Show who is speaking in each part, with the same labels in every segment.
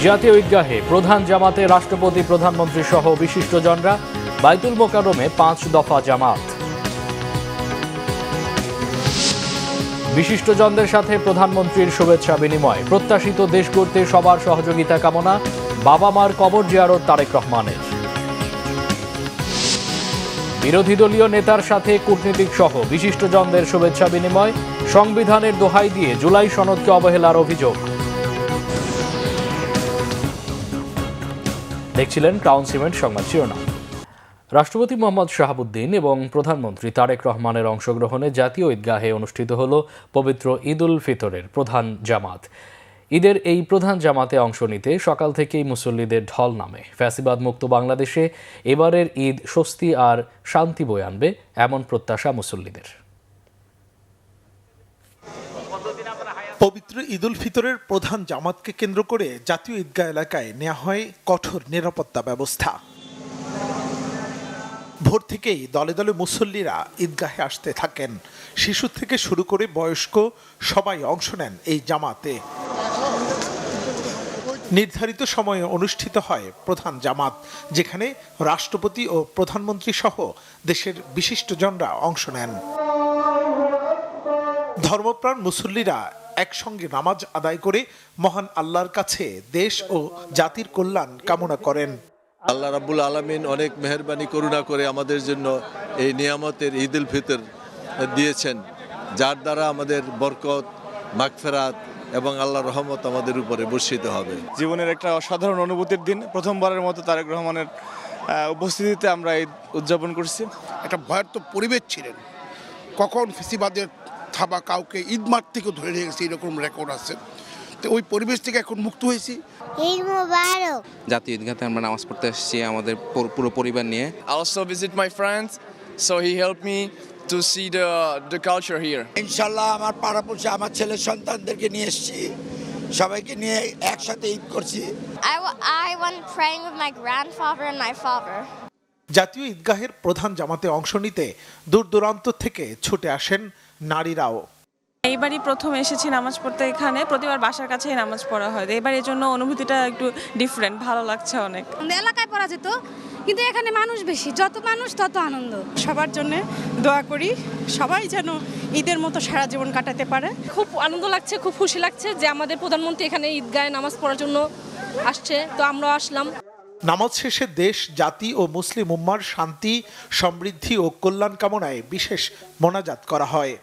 Speaker 1: জাতীয় ঈদগাহে প্রধান জামাতে রাষ্ট্রপতি প্রধানমন্ত্রী সহ বিশিষ্টজনরা, বাইতুল মোকাররমে 5 দফা জামাত। বিশিষ্টজনদের সাথে প্রধানমন্ত্রীর শুভেচ্ছা বিনিময়, প্রত্যাশিত দেশ গড়তে সবার সহযোগিতা কামনা, বাবা মার কবর জিয়ারত তারেক রহমানের। বিরোধী দলীয় নেতার সাথে কূটনীতিক সহ বিশিষ্টজনদের শুভেচ্ছা বিনিময়, সংবিধানের দোহাই দিয়ে জুলাই সনদকে অবহেলার অভিযোগ। দেখছিলেন ক্রাউন সিমেন্ট সংবাদ শিরোনাম। রাষ্ট্রপতি মোহাম্মদ শাহাবুদ্দিন এবং প্রধানমন্ত্রী তারেক রহমানের অংশগ্রহণে জাতীয় ঈদগাহে অনুষ্ঠিত হল পবিত্র ঈদ উল ফিতরের প্রধান জামাত। ঈদের এই প্রধান জামাতে অংশ নিতে সকাল থেকেই মুসল্লিদের ঢল নামে। ফ্যাসিবাদ মুক্ত বাংলাদেশে এবারের ঈদ স্বস্তি আর শান্তি বয়ে আনবে, এমন প্রত্যাশা মুসল্লিদের।
Speaker 2: পবিত্র ঈদ উল ফিতরের প্রধান জামাতকে কেন্দ্র করে জাতীয় ঈদগাহ এলাকায় নেওয়া হয় কঠোর নিরাপত্তা ব্যবস্থা। ভোর থেকেই দলে দলে মুসল্লিরা ঈদগাহে আসতে থাকেন। শিশু থেকে শুরু করে বয়স্ক সবাই অংশ নেন এই জামাতে। নির্ধারিত সময়ে অনুষ্ঠিত হয় প্রধান জামাত, যেখানে রাষ্ট্রপতি ও প্রধানমন্ত্রী সহ দেশের বিশিষ্টজনরা অংশ নেন। ধর্মপ্রাণ মুসল্লিরা একসঙ্গে নামাজ আদায় করে মহান আল্লাহর কাছে দেশ ও জাতির কল্যাণ কামনা করেন।
Speaker 3: আল্লাহ রাব্বুল আলামিন অনেক মেহেরবানি করুণা করে আমাদের জন্য এই নিয়ামতের ঈদ উল ফিতর দিয়েছেন, যার দ্বারা আমাদের বরকত, মাগফিরাত এবং আল্লাহর রহমত আমাদের উপরে বর্ষিত হবে।
Speaker 4: জীবনের একটা অসাধারণ অনুভূতির দিন। প্রথমবারের মতো তারেক রহমানের উপস্থিতিতে আমরা ঈদ উদযাপন করছি।
Speaker 5: একটা ভয়ার্থ পরিবেশ ছিলেন, কখন ফেসিবাদের থাবা কাউকে ঈদ মাঠ থেকে ধরে নিয়ে গেছে, এরকম রেকর্ড আছে। তো ওই পরিবেশ থেকে এখন মুক্ত হয়েছি।
Speaker 6: জাতীয় ঈদগাহে আমরা নামাজ পড়তে এসেছি আমাদের পুরো পরিবার নিয়ে।
Speaker 7: I also visit my friends, so he helped me to see the culture here.
Speaker 8: ইনশাআল্লাহ আমার পাড়াপড়শি আমার ছেলে সন্তানদেরকে নিয়ে এসেছি, সবাইকে নিয়ে একসাথে ঈদ করছি।
Speaker 9: I went praying with my grandfather and my father.
Speaker 2: জাতীয় ঈদগাহের প্রধান জামাতে অংশ নিতে দূর দূরান্ত থেকে ছুটে আসেন নারীরাও।
Speaker 10: এইবারই প্রথম এসেছি নামাজ পড়তে এখানে। প্রতিবার বাসার কাছেই নামাজ পড়া হয়, এবার এই জন্য অনুভূতিটা একটু ডিফারেন্ট, ভালো লাগছে অনেক।
Speaker 11: এলাকায় পড়া যেত, কিন্তু এখানে মানুষ বেশি, যত মানুষ তত আনন্দ।
Speaker 12: সবার জন্য দোয়া করি, সবাই যেন ঈদের মতো সারা জীবন কাটাতে পারে।
Speaker 11: খুব আনন্দ লাগছে, খুব খুশি লাগছে যে আমাদের প্রধানমন্ত্রী এখানে ঈদগাহে নামাজ পড়ার জন্য আসছে, তো আমরা আসলাম।
Speaker 2: নামাজ শেষে দেশ, জাতি ও মুসলিম উম্মার শান্তি, সমৃদ্ধি ও কল্যাণ কামনায় বিশেষ মোনাজাত করা হয়।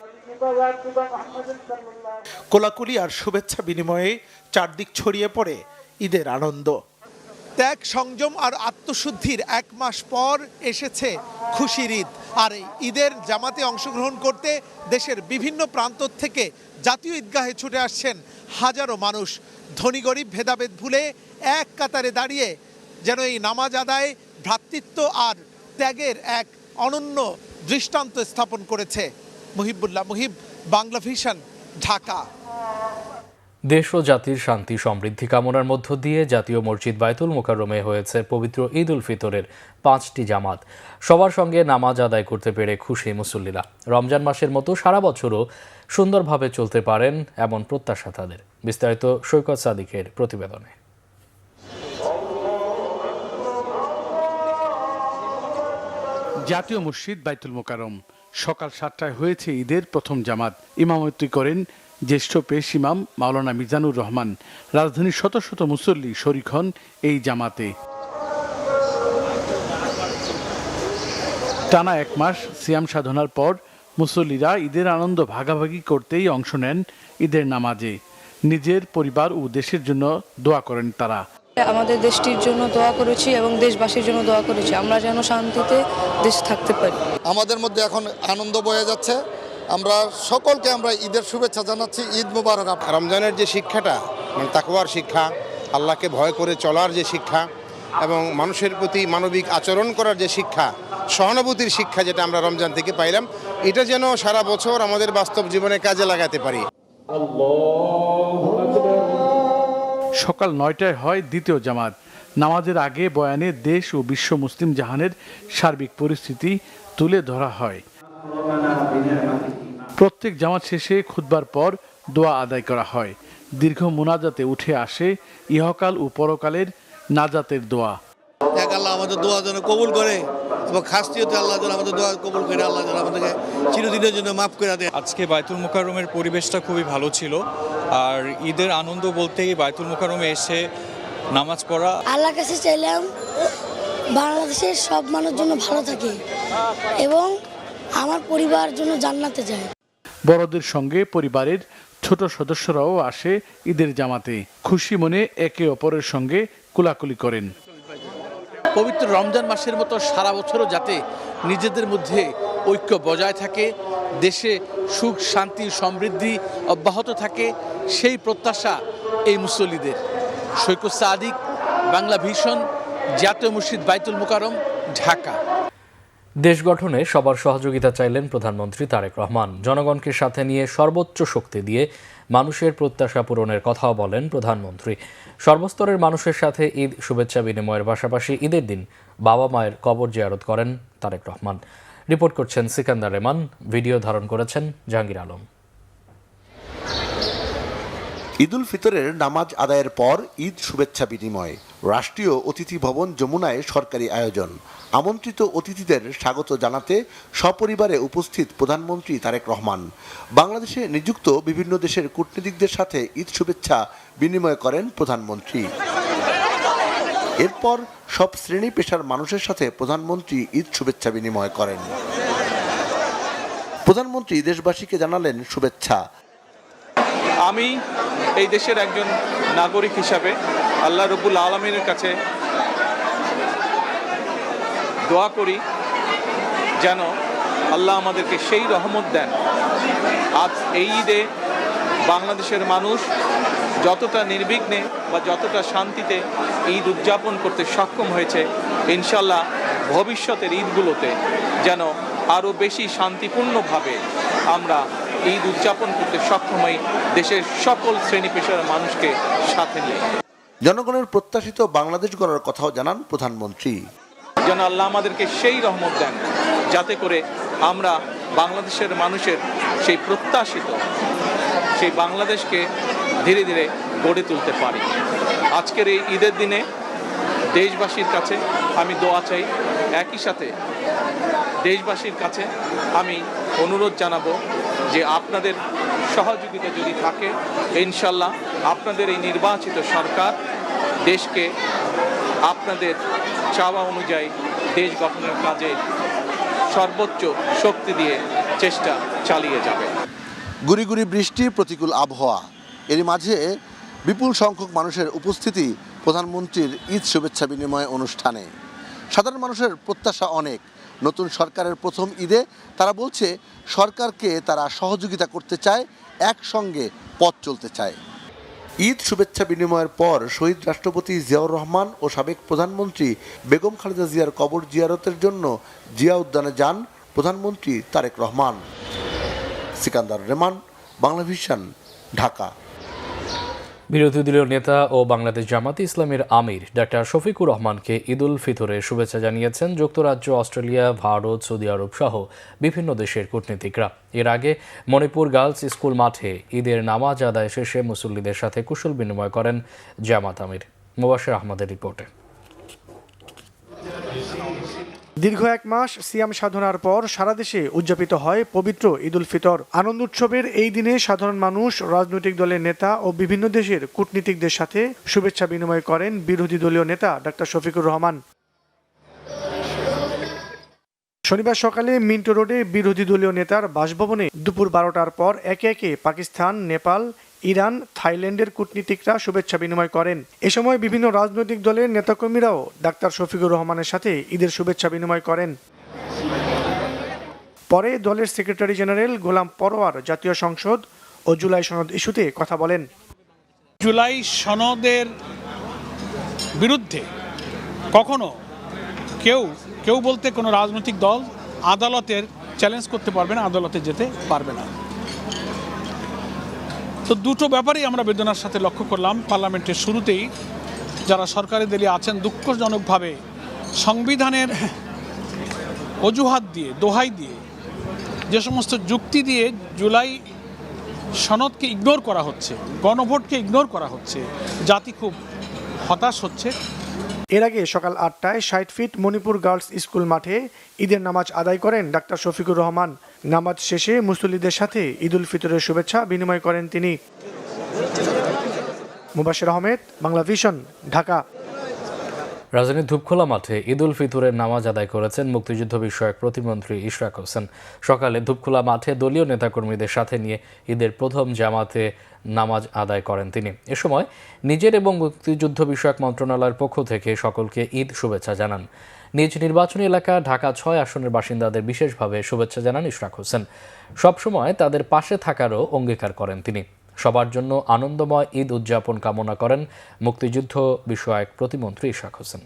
Speaker 2: কোলাকুলি আর শুভেচ্ছা বিনিময়ে চারদিক ছড়িয়ে পড়ে ঈদের আনন্দ। ত্যাগ, সংযম আর আত্মশুদ্ধির 1 মাস পর এসেছে খুশির ঈদ। আর এই ঈদের জামাতে অংশগ্রহণ করতে দেশের বিভিন্ন প্রান্ত থেকে জাতীয় ঈদগাহে ছুটে আসছেন হাজারো মানুষ। ধনী গরিব ভেদাভেদ ভুলে এক কাতারে দাঁড়িয়ে যেন এই নামাজ আদায়, ভ্রাতৃত্ব আর ত্যাগের এক অনন্য দৃষ্টান্ত স্থাপন করেছে। মুহিবুল্লাহ মুহিব, বাংলা ভিশন, ঢাকা।
Speaker 1: দেশ ও জাতির শান্তি সমৃদ্ধি কামনার মধ্য দিয়ে জাতীয় মসজিদ বাইতুল মোকাররমে হয়েছে পবিত্র ঈদ উল ফিতরের 5টি জামাত। সবার সঙ্গে নামাজ আদায় করতে পেরে খুশি মুসল্লিরা। রমজান মাসের মতো সারা বছরও সুন্দরভাবে চলতে পারেন, এমন প্রত্যাশা তাদের। বিস্তারিত সৈকত সাদিকের প্রতিবেদনে।
Speaker 13: জাতীয় মসজিদ বাইতুল মোকাররম সকাল 7টায় হয়েছে ঈদের প্রথম জামাত। ইমামতি করেন জ্যেষ্ঠ পেশ ইমাম মাওলানা মিজানুর রহমান। রাজধানীর শত শত মুসল্লি শরীক হন এই জামাতে। টানা 1 মাস সিয়াম সাধনার পর মুসল্লিরা ঈদের আনন্দ ভাগাভাগি করতেই অংশ নেন ঈদের নামাজে। নিজের পরিবার ও দেশের জন্য দোয়া করেন তারা।
Speaker 10: আমাদের দেশটির জন্য দোয়া করেছি এবং দেশবাসীর জন্য দোয়া করেছি, আমরা যেন শান্তিতে দেশে থাকতে পারি।
Speaker 5: আমাদের মধ্যে এখন আনন্দ বয়ে যাচ্ছে। আমরা সকলকে আমরা ঈদের শুভেচ্ছা জানাচ্ছি। ঈদ মোবারক।
Speaker 14: রমজানের যে শিক্ষাটা, মানে তাকওয়ার শিক্ষা, আল্লাহকে ভয় করে চলার যে শিক্ষা এবং মানুষের প্রতি মানবিক আচরণ করার যে শিক্ষা, সহানুভূতির শিক্ষা, যেটা আমরা রমজান থেকে পাইলাম, এটা যেন সারা বছর আমাদের বাস্তব জীবনে কাজে লাগাতে পারি।
Speaker 13: সকাল 9টায় হয় দ্বিতীয় জামাত। নামাজের আগে বয়ানে দেশ ও বিশ্ব মুসলিম জাহানের সার্বিক পরিস্থিতি তুলে ধরা হয়। প্রত্যেক জামাত শেষে খুতবার পর দোয়া আদায় করা হয়। দীর্ঘ মোনাজাতে উঠে আসে ইহকাল ও পরকালের নাজাতের দোয়া।
Speaker 15: আল্লাহ আমাদের দোয়া যেন কবুল করে এবং খাসিয়তে আল্লাহ যেন আমাদের দোয়া কবুল করে, আল্লাহ যেন আমাদেরকে চিরদিনের জন্য মাফ করে দেয়।
Speaker 16: আজকে বায়তুল মোকাররমের পরিবেশটা খুবই ভালো ছিল, আর ঈদের আনন্দ বলতেই বায়তুল মোকাররমে এসে নামাজ পড়া।
Speaker 17: আল্লাহর কাছে চাইলাম বাংলাদেশের সব মানুষের জন্য ভালো থাকে এবং আমার পরিবার জন্য জান্নাতে যায়।
Speaker 13: বড়দের সঙ্গে পরিবারের ছোট সদস্যরাও আসে ঈদের জামাতে, খুশি মনে একে অপরের সঙ্গে কোলাকুলি করেন।
Speaker 18: পবিত্র রমজান মাসের মতো সারা বছরও যাতে নিজেদের মধ্যে ঐক্য বজায় থাকে, দেশে সুখ শান্তি সমৃদ্ধি অব্যাহত থাকে, সেই প্রত্যাশা এই মুসল্লিদের। সৈকত সাদিক, বাংলা ভিশন, জাতীয় মসজিদ বায়তুল মোকাররম, ঢাকা।
Speaker 1: দেশ গঠনে সবার সহযোগিতা চাইলেন প্রধানমন্ত্রী তারেক রহমান। জনগণকে সাথে নিয়ে সর্বোচ্চ শক্তি দিয়ে মানুষের প্রত্যাশা পূরণের কথাও বলেন প্রধানমন্ত্রী। সর্বস্তরের মানুষের সাথে ঈদ শুভেচ্ছা বিনিময়ের পাশাপাশি ঈদের দিন বাবা মায়ের কবর জিয়ারত করেন তারেক রহমান। রিপোর্ট করছেন সিকান্দার রেমান, ভিডিও ধারণ করেছেন জাহাঙ্গীর আলম।
Speaker 19: ঈদুল ফিতরের নামাজ আদায়ের পর ঈদ শুভেচ্ছা বিনিময়। রাষ্ট্রীয় অতিথি ভবন যমুনায় সরকারি আয়োজন। আমন্ত্রিত অতিথিদের স্বাগত জানাতে সপরিবারে উপস্থিত প্রধানমন্ত্রী তারেক রহমান। বাংলাদেশে নিযুক্ত বিভিন্ন দেশের কূটনীতিকদের সাথে ঈদ শুভেচ্ছা বিনিময় করেন প্রধানমন্ত্রী। এরপর সব শ্রেণী পেশার মানুষের সাথে প্রধানমন্ত্রী ঈদ শুভেচ্ছা বিনিময় করেন। প্রধানমন্ত্রী দেশবাসীকে জানালেন শুভেচ্ছা।
Speaker 20: আমি এই দেশের একজন নাগরিক হিসাবে আল্লাহ রব্বুল আলামিনের কাছে দোয়া করি যেন আল্লাহ আমাদেরকে সেই রহমত দেন। আজ এই ঈদে বাংলাদেশের মানুষ যতটা নির্বিঘ্নে বা যতটা শান্তিতে ঈদ উদযাপন করতে সক্ষম হয়েছে, ইনশাল্লাহ ভবিষ্যতের ঈদগুলোতে যেন আরও বেশি শান্তিপূর্ণভাবে আমরা ঈদ উদযাপন করতে সক্ষম হই, দেশের সকল শ্রেণী পেশার মানুষকে সাথে নিয়ে।
Speaker 19: জনগণের প্রত্যাশিত বাংলাদেশ গড়ার কথাও জানান প্রধানমন্ত্রী।
Speaker 20: যেন আল্লাহ আমাদেরকে সেই রহমত দেন যাতে করে আমরা বাংলাদেশের মানুষের সেই প্রত্যাশিত সেই বাংলাদেশকে ধীরে ধীরে গড়ে তুলতে পারি। আজকের এই ঈদের দিনে দেশবাসীর কাছে আমি দোয়া চাই, একই সাথে দেশবাসীর কাছে আমি অনুরোধ জানাবো যে আপনাদের সহযোগিতা যদি থাকে, ইনশাল্লাহ আপনাদের এই নির্বাচিত সরকার দেশকে আপনাদের চাওয়া অনুযায়ী দেশ গঠনের কাজে সর্বোচ্চ শক্তি দিয়ে চেষ্টা চালিয়ে যাবে।
Speaker 19: গুড়ি গুড়ি বৃষ্টি, প্রতিকূল আবহাওয়া, এর মাঝে বিপুল সংখ্যক মানুষের উপস্থিতি প্রধানমন্ত্রীর ঈদ শুভেচ্ছা বিনিময় অনুষ্ঠানে। সাধারণ মানুষের প্রত্যাশা অনেক। নতুন সরকারের প্রথম ঈদে তারা বলছে সরকারকে তারা সহযোগিতা করতে চায়, একসঙ্গে পথ চলতে চায়। ঈদ শুভেচ্ছা বিনিময়ের পর শহীদ রাষ্ট্রপতি জিয়াউর রহমান ও সাবেক প্রধানমন্ত্রী বেগম খালেদা জিয়ার কবর জিয়ারতের জন্য জিয়া উদ্যানে যান প্রধানমন্ত্রী তারেক রহমান। সিকান্দার রেমান, বাংলা ভিশন, ঢাকা।
Speaker 1: বিরোধী দলীয় নেতা ও বাংলাদেশ জামাতে ইসলামের আমির ডাক্তার শফিকুর রহমানকে ঈদুল ফিতরের শুভেচ্ছা জানিয়েছেন যুক্তরাজ্য, অস্ট্রেলিয়া, ভারত, সৌদি আরব সহ বিভিন্ন দেশের কূটনীতিকরা। এর আগে মণিপুর গার্লস স্কুল মাঠে ঈদের নামাজ আদায় শেষে মুসল্লিদের সাথে কুশল বিনিময় করেন জামাত আমির। মুবাশির আহমদের রিপোর্টে।
Speaker 2: দীর্ঘ এক মাস সিয়াম সাধনার পর সারা দেশে উদযাপিত হয় পবিত্র ঈদুল ফিতর। আনন্দ উৎসবের এই দিনে সাধারণ মানুষ, রাজনৈতিক দলের নেতা ও বিভিন্ন দেশের কূটনীতিকদের সাথে শুভেচ্ছা বিনিময় করেন বিরোধী দলীয় নেতা ডাক্তার শফিকুর রহমান। শনিবার সকালে মিন্টো রোডে বিরোধী দলীয় নেতার বাসভবনে দুপুর 12টার পর একে একে পাকিস্তান, নেপাল, ইরান, থাইল্যান্ডের কূটনীতিকরা শুভেচ্ছা বিনিময় করেন। এ সময় বিভিন্ন রাজনৈতিক দলের নেতাকর্মীরাও ডাক্তার শফিকুর রহমানের সাথে ঈদের শুভেচ্ছা বিনিময় করেন। পরে দলের সেক্রেটারি জেনারেল গোলাম পরোয়ার জাতীয় সংসদ ও জুলাই সনদ ইস্যুতে কথা বলেন।
Speaker 21: জুলাই সনদের বিরুদ্ধে কখনো কেউ বলতে কোনো রাজনৈতিক দল আদালতের চ্যালেঞ্জ করতে পারবে না, আদালতে যেতে পারবে না। তো দুটো ব্যাপারেই আমরা বেদনার সাথে লক্ষ্য করলাম। পার্লামেন্টের শুরুতেই যারা সরকারি দলে আছেন দুঃখজনকভাবে সংবিধানের অজুহাত দিয়ে, দোহাই দিয়ে, যে সমস্ত যুক্তি দিয়ে জুলাই সনদকে ইগনোর করা হচ্ছে, গণভোটকে ইগনোর করা হচ্ছে, জাতি খুব হতাশ হচ্ছে।
Speaker 3: এর আগে সকাল 8টায় 60 ফিট মণিপুর গার্লস স্কুল মাঠে ঈদের নামাজ আদায় করেন ডাক্তার শফিকুর রহমান। নামাজ শেষে মুসল্লিদের সাথে ঈদ উল ফিতরের শুভেচ্ছা বিনিময় করেন তিনি। মুবাশির আহমেদ, বাংলা ভিশন, ঢাকা।
Speaker 1: রাজধানীর ধূপখোলা মাঠে ঈদ উল ফিতরের নামাজ আদায় করেছেন মুক্তিযুদ্ধ বিষয়ক প্রতিমন্ত্রী ইশরাক হোসেন। সকালে ধূপখোলা মাঠে দলীয় নেতাকর্মীদের সাথে নিয়ে ঈদের প্রথম জামাতে নামাজ আদায় করেন তিনি। এ সময় নিজের এবং মুক্তিযুদ্ধ বিষয়ক মন্ত্রণালয়ের পক্ষ থেকে সকলকে ঈদ শুভেচ্ছা জানান। নিজ নির্বাচনী এলাকা ঢাকা 6 আসনের বাসিন্দাদের বিশেষভাবে শুভেচ্ছা জানান ইশরাক হোসেন। সবসময় তাদের পাশে থাকারও অঙ্গীকার করেন তিনি। সবার জন্য আনন্দময় ঈদ উদযাপন কামনা করেন মুক্তিযুদ্ধ বিষয়ক প্রতিমন্ত্রী ইশরাক হোসেন।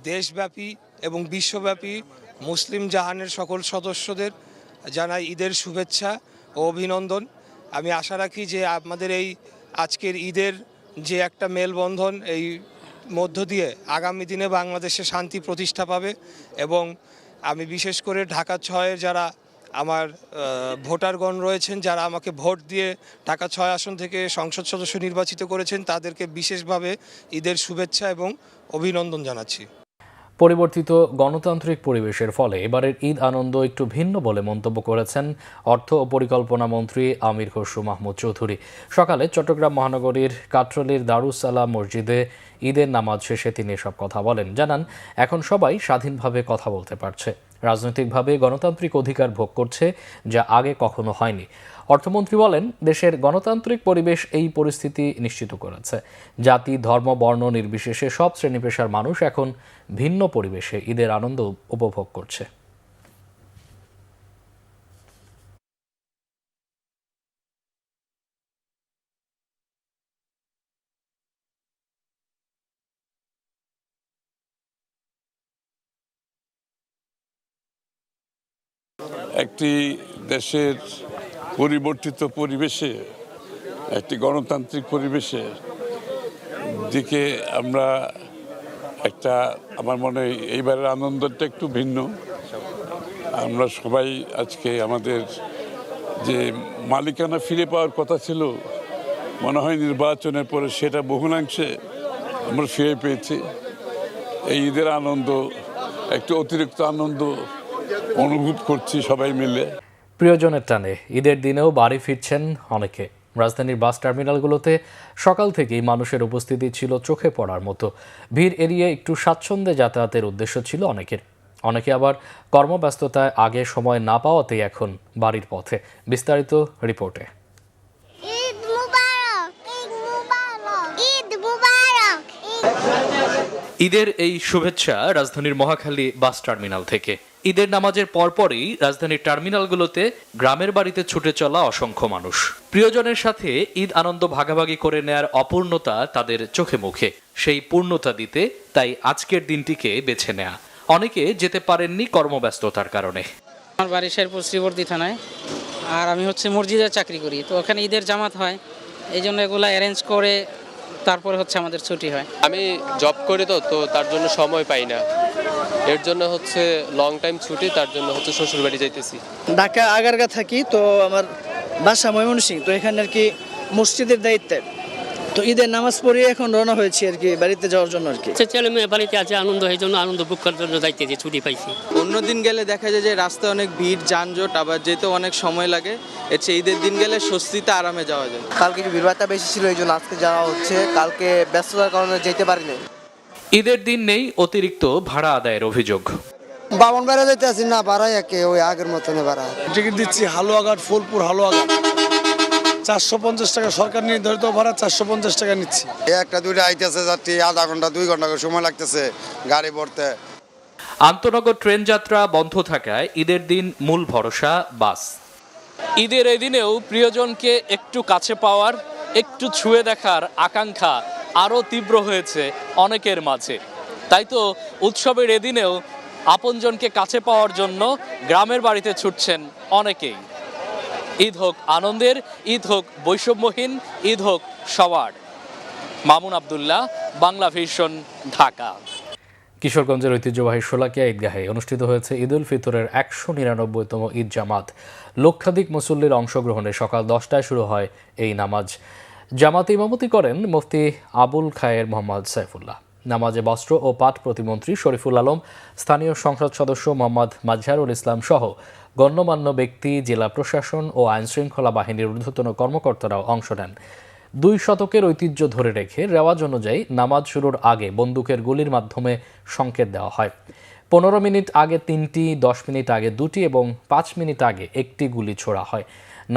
Speaker 22: দেশব্যাপী এবং বিশ্বব্যাপী মুসলিম জাহানের সকল সদস্যদের জানাই ঈদের শুভেচ্ছা ও অভিনন্দন। আমি আশা রাখি যে আমাদের এই আজকের ঈদের যে একটা মেলবন্ধন, এই মধ্য দিয়ে আগামী দিনে বাংলাদেশে শান্তি প্রতিষ্ঠা পাবে। এবং আমি বিশেষ করে ঢাকা 6-এর যারা আমার ভোটারগণ রয়েছেন, যারা আমাকে ভোট দিয়ে ঢাকা 6 আসন থেকে সংসদ সদস্য নির্বাচিত করেছেন, তাদেরকে বিশেষভাবে ঈদের শুভেচ্ছা এবং অভিনন্দন জানাচ্ছি।
Speaker 1: পরিবর্তিত গণতান্ত্রিক পরিবেশের ফলে এবারের ঈদ আনন্দ একটু ভিন্ন বলে মন্তব্য করেছেন অর্থ ও পরিকল্পনা মন্ত্রী আমির খসরু মাহমুদ চৌধুরী। সকালে চট্টগ্রাম মহানগরীর কাটরলীর দারুস সালাম মসজিদে ঈদের নামাজ শেষে তিনি এসব কথা বলেন। জানান, এখন সবাই স্বাধীনভাবে কথা বলতে পারছে, রাজনৈতিকভাবে গণতান্ত্রিক অধিকার ভোগ করছে, যা আগে কখনো হয়নি। অর্থমন্ত্রী বলেন, দেশের গণতান্ত্রিক পরিবেশ এই পরিস্থিতি নিশ্চিত করেছে। জাতি, ধর্ম, বর্ণ নির্বিশেষে সব শ্রেণী পেশার মানুষ এখন ভিন্ন পরিবেশে ঈদের আনন্দ উপভোগ করছে।
Speaker 23: একটি দেশের পরিবর্তিত পরিবেশে, একটি গণতান্ত্রিক পরিবেশে দিকে আমরা একটা, আমার মনে হয় এইবারের আনন্দটা একটু ভিন্ন। আমরা সবাই আজকে আমাদের যে মালিকানা ফিরে পাওয়ার কথা ছিল, মনে হয় নির্বাচনের পরে সেটা বহুলাংশে আমরা ফিরে পেয়েছি। এই ঈদের আনন্দ, একটু অতিরিক্ত আনন্দ অনুভব করছি সবাই মিলে।
Speaker 1: প্রিয়জনের টানে ঈদের দিনেও বাড়ি ফিরছেন অনেকে। রাজধানীর বাস টার্মিনালগুলোতে সকাল থেকেই মানুষের উপস্থিতি ছিল চোখে পড়ার মতো। ভিড় এড়িয়ে একটু স্বাচ্ছন্দ্যে যাতায়াতের উদ্দেশ্য ছিল অনেকের। অনেকে আবার কর্মব্যস্ততায় আগে সময় না পাওয়াতেই এখন বাড়ির পথে। বিস্তারিত রিপোর্টে। ঈদের এই শুভেচ্ছা রাজধানীর মহাখালী বাস টার্মিনাল থেকে। ঈদের নামাজের পরপরই রাজধানীর টার্মিনালগুলোতে গ্রামের বাড়িতে ছুটে চলা অসংখ্য মানুষ। প্রিয়জনের সাথে ঈদ আনন্দ ভাগাভাগি করে নেয়ার অপূর্ণতা তাদের চোখে মুখে। সেই পূর্ণতা দিতে তাই আজকের দিনটিকে বেছে নেয়া। অনেকে যেতে পারেননি কর্মব্যস্ততার কারণে।
Speaker 24: আমার বাড়ি শেরপুর শ্রীবর্দী থানায়, আর আমি মসজিদে চাকরি করি, তো ওখানে ঈদের জামাত হয়, এই জন্য এগুলো অ্যারেঞ্জ করে তারপরে আমাদের ছুটি হয়।
Speaker 25: আমি জব করি তো তার জন্য সময় পাই না, এর জন্য লং টাইম ছুটি, তার জন্য শ্বশুর বাড়ি যাইতেছি।
Speaker 26: ঢাকা আগারগা থাকি, তো আমার বাসা ময়মনসিংহ, তো এখানে আর কি মসজিদের দায়িত্বে, তো ঈদের নামাজ পড়িয়ে এখন রওনা হয়েছি আর কি বাড়িতে যাওয়ার জন্য আর কি।
Speaker 27: ছেলে মেয়ে বাড়িতে আছে, আনন্দ এই জন্য আনন্দ বুক করার জন্য যাইতেছি, ছুটি পাইছি।
Speaker 28: অন্যদিন গেলে দেখা যায় যে রাস্তায় অনেক ভিড়, যানজট, আবার যেতে অনেক সময় লাগে। এর চেয়ে ঈদের দিন গেলে স্বস্তিতে আরামে যাওয়া যায়।
Speaker 26: কালকে ভিড়ভাড়টা বেশি ছিল, এই জন্য আজকে যাওয়া হচ্ছে, কালকে ব্যস্ততার কারণে যেতে পারিনি।
Speaker 1: ঈদের দিন নেই অতিরিক্ত ভাড়া আদায়ের অভিযোগ।
Speaker 26: বামন বেড়া যেতে আসি না, ভাড়াই একে ওই আগের মতন ভাড়া।
Speaker 29: টিকিট দিচ্ছি হালুয়াঘাট, ফুলপুর হালুয়াঘাট, 450 টাকা সরকার নির্ধারিত ভাড়া, 450 টাকা নিচ্ছি।
Speaker 30: একটা দুইটা আইতেছে যাত্রী, আধা ঘন্টা 2 ঘন্টা সময় লাগতেছে গাড়ি ভরতে।
Speaker 1: আন্তনগর ট্রেন যাত্রা বন্ধ থাকায় ঈদের দিন মূল ভরসা বাস। ঈদের এই দিনেও প্রিয়জনকে একটু কাছে পাওয়ার, একটু ছুঁয়ে দেখার আকাঙ্ক্ষা আরও তীব্র হয়েছে অনেকের মাঝে। তাই তো উৎসবের এদিনেও আপনজনকে কাছে পাওয়ার জন্য গ্রামের বাড়িতে ছুটছেন অনেকেই। ঈদ হোক আনন্দের, ঈদ হোক বৈষম্যহীন, ঈদ হোক সবার। মামুন আব্দুল্লাহ, বাংলা ভিশন, ঢাকা। কিশোরগঞ্জের ঐতিহ্যবাহী শোলাকিয়া ঈদগাহে অনুষ্ঠিত হয়েছে ঈদ উল ফিতরের 199তম ঈদ জামাত। লক্ষাধিক মুসল্লির অংশগ্রহণে সকাল 10টায় শুরু হয় এই নামাজ। জামাতে ইমামতি করেন মুফতি আবুল খায়ের মোহাম্মদ সাইফুল্লাহ। নামাজে বস্ত্র ও পাট প্রতিমন্ত্রী শরীফুল আলম, স্থানীয় সংসদ সদস্য মোহাম্মদ মাজহারুল ইসলাম সহ গণ্যমান্য ব্যক্তি, জেলা প্রশাসন ও আইনশৃঙ্খলা বাহিনীর ঊর্ধ্বতন কর্মকর্তারাও অংশ নেন। 2 শতকের ঐতিহ্য ধরে রেখে রেওয়াজ অনুযায়ী নামাজ শুরুর আগে বন্দুকের গুলির মাধ্যমে সংকেত দেওয়া হয়। 15 মিনিট আগে 3টি, 10 মিনিট আগে 2টি এবং 5 মিনিট আগে 1টি গুলি ছোড়া হয়।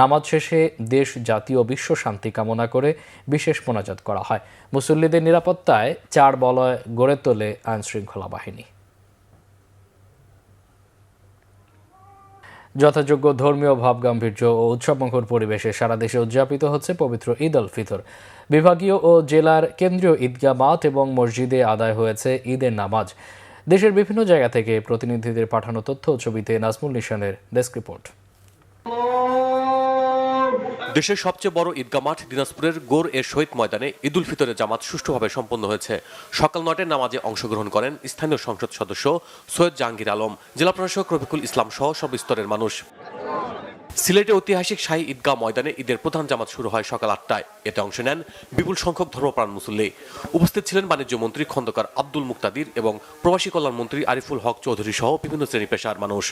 Speaker 1: নামাজ শেষে দেশ, জাতি ও বিশ্ব শান্তি কামনা করে বিশেষ মোনাজাত করা হয়। মুসল্লিদের নিরাপত্তায় 4 বলয় গড়ে তোলে আইনশৃঙ্খলা বাহিনী। যথাযোগ্য ধর্মীয় ভাবগাম্ভীর্য ও উৎসবমুখর পরিবেশে সারা দেশে উদযাপিত হচ্ছে পবিত্র ঈদ উল ফিতর। বিভাগীয় ও জেলার কেন্দ্রীয় ঈদগাহ মাঠ এবং মসজিদে আদায় হয়েছে ঈদের নামাজ। দেশের বিভিন্ন জায়গা থেকে প্রতিনিধিদের পাঠানো তথ্য ও ছবিতে নাজমুল নিশানের ডেস্ক রিপোর্ট।
Speaker 4: দেশের সবচেয়ে বড় ঈদগাহ মাঠ দিনাজপুরের গোর এ শহীদ ময়দানে ঈদ উল ফিতরের জামাত সুষ্ঠুভাবে সম্পন্ন হয়েছে। সকাল 9টায় নামাজে অংশগ্রহণ করেন স্থানীয় সংসদ সদস্য সৈয়দ জাহাঙ্গীর আলম, জেলা প্রশাসক রফিকুল ইসলাম সহ সব স্তরের মানুষ। সিলেটের ঐতিহাসিক শাহী ঈদগাহ ময়দানে ঈদের প্রধান জামাত শুরু হয় সকাল 8টায়। এতে অংশ নেন বিপুল সংখ্যক ধর্মপ্রাণ মুসল্লি। উপস্থিত ছিলেন বাণিজ্য মন্ত্রী খন্দকার আব্দুল মুক্তাদির এবং প্রবাসী কল্যাণ মন্ত্রী আরিফুল হক চৌধুরী সহ বিভিন্ন শ্রেণী পেশার মানুষ।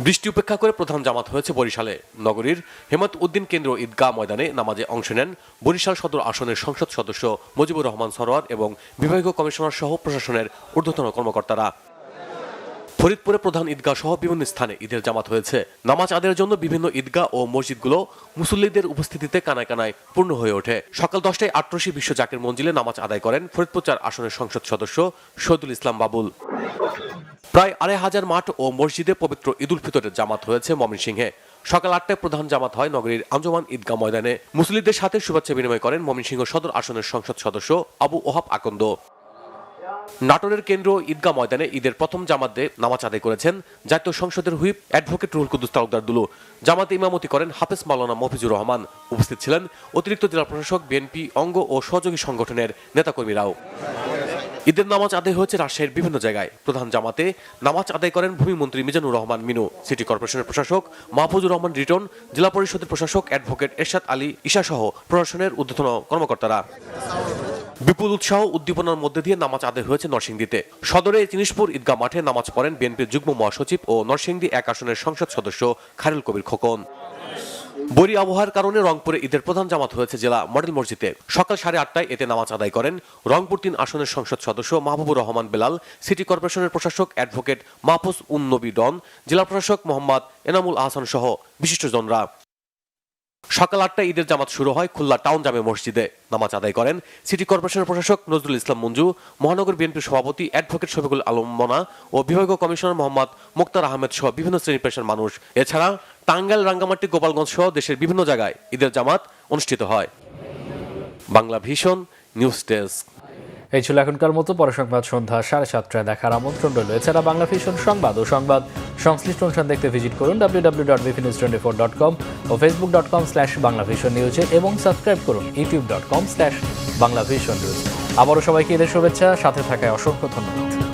Speaker 4: বৃষ্টি উপেক্ষা করে প্রধান জামাত হয়েছে বরিশালে। নগরীর হেমত উদ্দিন কেন্দ্র ঈদগাহ ময়দানে নামাজে অংশ নেন বরিশাল সদর আসনের সংসদ সদস্য মুজিবুর রহমান সরোয়ার এবং বিভাগীয় কমিশনার সহ প্রশাসনের ঊর্ধ্বতন কর্মকর্তারা। ফরিদপুরে প্রধান ঈদগাহ সহ বিভিন্ন স্থানে ঈদের জামাত হয়েছে। নামাজ আদায়ের জন্য বিভিন্ন ঈদগাহ ও মসজিদগুলো মুসল্লিদের উপস্থিতিতে কানায় কানায় পূর্ণ হয়ে ওঠে। সকাল 10টায় আটরশি বিশ্ব জাকির মঞ্জিলে নামাজ আদায় করেন ফরিদপুর 4 আসনের সংসদ সদস্য শহীদুল ইসলাম বাবুল। প্রায় 2500 মাঠ ও মসজিদে পবিত্র ঈদ উল ফিতরের জামাত হয়েছে ময়মনসিংহে। সকাল 8টায় প্রধান জামাত হয় নগরীর আঞ্জুমান ঈদগাহ ময়দানে। মুসল্লিদের সাথে শুভেচ্ছা বিনিময় করেন ময়মনসিংহ সদর আসনের সংসদ সদস্য আবু ওহাব আকন্দ। নাটোরের কেন্দ্র ঈদগাহ ময়দানে ঈদের প্রথম জামাতে নামাজ আদায় করেছেন জাতীয় সংসদের হুইপ অ্যাডভোকেট রুহুল কুদ্দুস তালুকদার দুলু। জামাতে ইমামতি করেন হাফেজ মাওলানা মফিজুর রহমান। উপস্থিত ছিলেন অতিরিক্ত জেলা প্রশাসক, বিএনপি অঙ্গ ও সহযোগী সংগঠনের নেতাকর্মীরাও। ঈদের নামাজ আদায় হয়েছে রাজশাহীর বিভিন্ন জায়গায়। প্রধান জামাতে নামাজ আদায় করেন ভূমিমন্ত্রী মিজানুর রহমান মিনু, সিটি কর্পোরেশনের প্রশাসক মাহফুজুর রহমান রিটন, জেলা পরিষদের প্রশাসক অ্যাডভোকেট এরশাদ আলী ঈশা সহ প্রশাসনের ঊর্ধ্বতন কর্মকর্তারা। বিপুল উৎসাহ উদ্দীপনার মধ্যে দিয়ে নামাজ আদায় হয়েছে নরসিংদীতে। সদরে জিনিসপুর ঈদগাহ মাঠে নামাজ পড়েন বিএনপির যুগ্ম মহাসচিব ও নরসিংদী 1 আসনের সংসদ সদস্য খায়রুল কবির খোকন। বৈরী আবহাওয়ার কারণে রংপুরে ঈদের প্রধান জামাত হয়েছে জেলা মডেল মসজিদে। সকাল 8:30টায় এতে নামাজ আদায় করেন রংপুর 3 আসনের সংসদ সদস্য মাহবুবুর রহমান বেলাল, সিটি কর্পোরেশনের প্রশাসক অ্যাডভোকেট মাহফুজ উন নবী ডন, জেলা প্রশাসক মোহাম্মদ এনামুল আহসান সহ বিশিষ্টজনরা। সকাল 8টায় ঈদের জামাত শুরু হয় খুলনা টাউন জামে মসজিদে। নামাজ আদায় করেন সিটি কর্পোরেশনের প্রশাসক নজরুল ইসলাম মঞ্জু, মহানগর বিএনপির সভাপতি অ্যাডভোকেট শফিকুল আলম মনা ও বিভাগীয় কমিশনার মোহাম্মদ মুক্তার আহমেদ সহ বিভিন্ন শ্রেণী পেশার মানুষ। এছাড়া টাঙ্গাইল, রাঙ্গামাটি, গোপালগঞ্জ সহ দেশের বিভিন্ন জায়গায় ঈদের জামাত অনুষ্ঠিত হয়। Bangla vision news desk.
Speaker 1: এই ছিল এখনকার মতো। পরে সংবাদ সন্ধ্যা 7:30টায় দেখার আমন্ত্রণ রইল। এছাড়া বাংলা ভিশন সংবাদ ও সংবাদ সংশ্লিষ্ট অনুষ্ঠান দেখতে ভিজিট করুন www.vpnews24.com ও facebook.com/banglavisionnews এবং সাবস্ক্রাইব করুন youtube.com/banglavisionnews। আবারও সবাইকে ঈদের শুভেচ্ছা, সাথে থাকায় অসংখ্য ধন্যবাদ।